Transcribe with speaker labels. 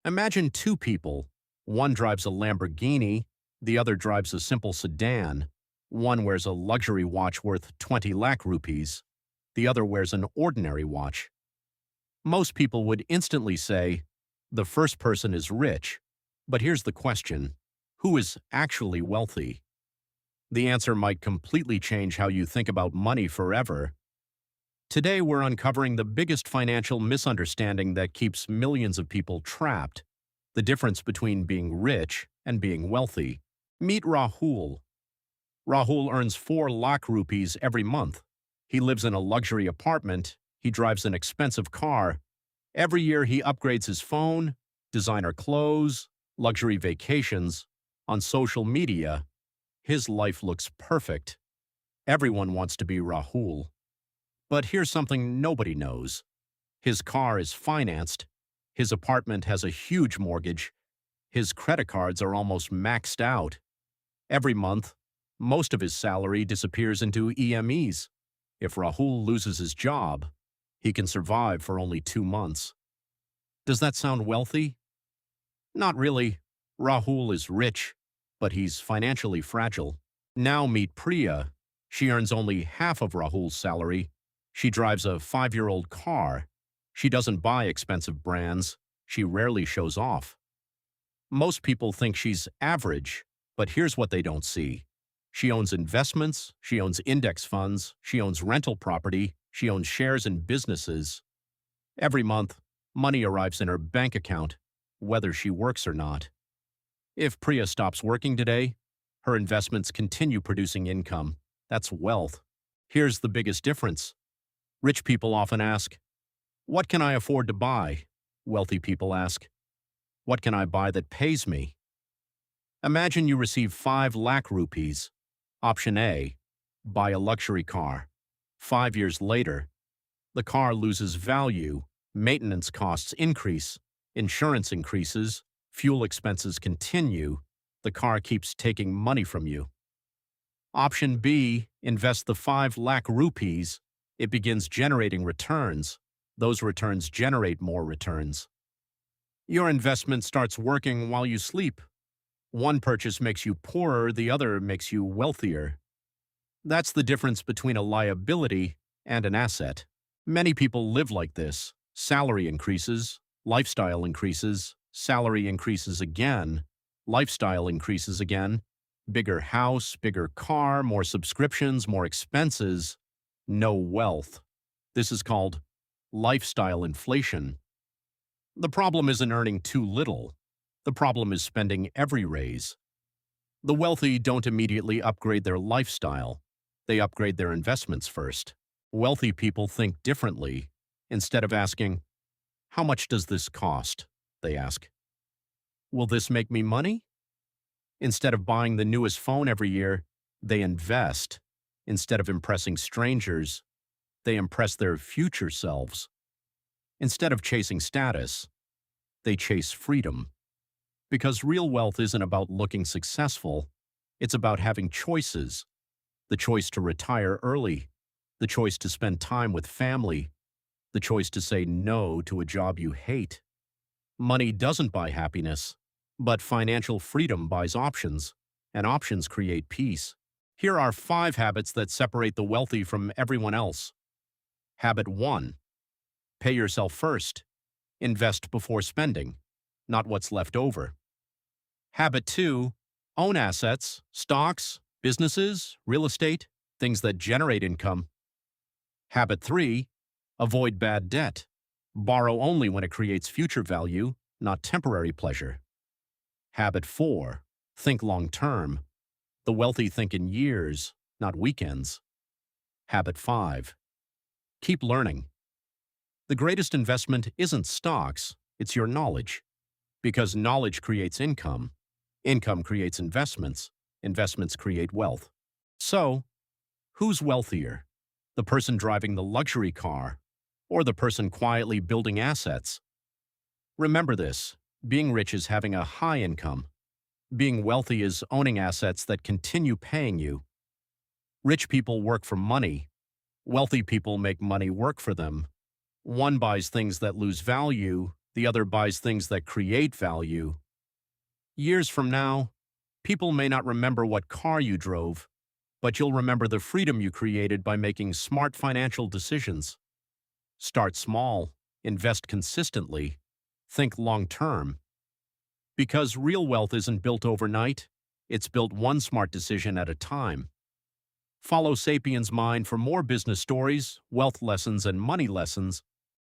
Speaker 1: Imagine two people. One drives a Lamborghini, the other drives a simple sedan. One wears a luxury watch worth 20 lakh rupees. The other wears an ordinary watch. Most people would instantly say, the first person is rich. But here's the question. Who is actually wealthy? The answer might completely change how you think about money forever. Today, we're uncovering the biggest financial misunderstanding that keeps millions of people trapped: the difference between being rich and being wealthy. Meet Rahul. Rahul earns 4 lakh rupees every month. He lives in a luxury apartment. He drives an expensive car. Every year, he upgrades his phone, designer clothes, luxury vacations. On social media, his life looks perfect. Everyone wants to be Rahul. But here's something nobody knows. His car is financed. His apartment has a huge mortgage. His credit cards are almost maxed out. Every month, most of his salary disappears into EMEs. If Rahul loses his job, he can survive for only 2 months. Does that sound wealthy? Not really. Rahul is rich, but he's financially fragile. Now meet Priya. She earns only half of Rahul's salary. She drives a 5-year-old car. She doesn't buy expensive brands. She rarely shows off. Most people think she's average, but here's what they don't see. She owns investments, she owns index funds, she owns rental property, she owns shares in businesses. Every month, money arrives in her bank account, whether she works or not. If Priya stops working today, her investments continue producing income. That's wealth. Here's the biggest difference. Rich people often ask, "What can I afford to buy?" Wealthy people ask, "What can I buy that pays me?" Imagine you receive 5 lakh rupees. Option A, buy a luxury car. 5 years later, the car loses value, maintenance costs increase, insurance increases, fuel expenses continue, the car keeps taking money from you. Option B, invest the 5 lakh rupees. It begins generating returns. Those returns generate more returns. Your investment starts working while you sleep. One purchase makes you poorer, the other makes you wealthier. That's the difference between a liability and an asset. Many people live like this. Salary increases, lifestyle increases, salary increases again, lifestyle increases again, bigger house, bigger car, more subscriptions, more expenses, no wealth. This is called lifestyle inflation. The problem isn't earning too little. The problem is spending every raise. The wealthy don't immediately upgrade their lifestyle. They upgrade their investments first. Wealthy people think differently. Instead of asking, "How much does this cost?" they ask, "Will this make me money?" Instead of buying the newest phone every year, they invest. Instead of impressing strangers, they impress their future selves. Instead of chasing status, they chase freedom. Because real wealth isn't about looking successful, it's about having choices. The choice to retire early, the choice to spend time with family, the choice to say no to a job you hate. Money doesn't buy happiness, but financial freedom buys options, and options create peace. Here are 5 habits that separate the wealthy from everyone else. Habit 1. Pay yourself first. Invest before spending, not what's left over. Habit 2. Own assets, stocks, businesses, real estate, things that generate income. Habit 3. Avoid bad debt. Borrow only when it creates future value, not temporary pleasure. Habit 4. Think long-term. The wealthy think in years, not weekends. Habit 5. Keep learning. The greatest investment isn't stocks, it's your knowledge. Because knowledge creates income. Income creates investments. Investments create wealth. So, who's wealthier? The person driving the luxury car, or the person quietly building assets? Remember this: being rich is having a high income. Being wealthy is owning assets that continue paying you. Rich people work for money. Wealthy people make money work for them. One buys things that lose value, The other buys things that create value. Years from now, people may not remember what car you drove, but you'll remember the freedom you created by making smart financial decisions. Start small, invest consistently, think long-term. Because real wealth isn't built overnight, it's built one smart decision at a time. Follow Sapiens Mind for more business stories, wealth lessons, and money lessons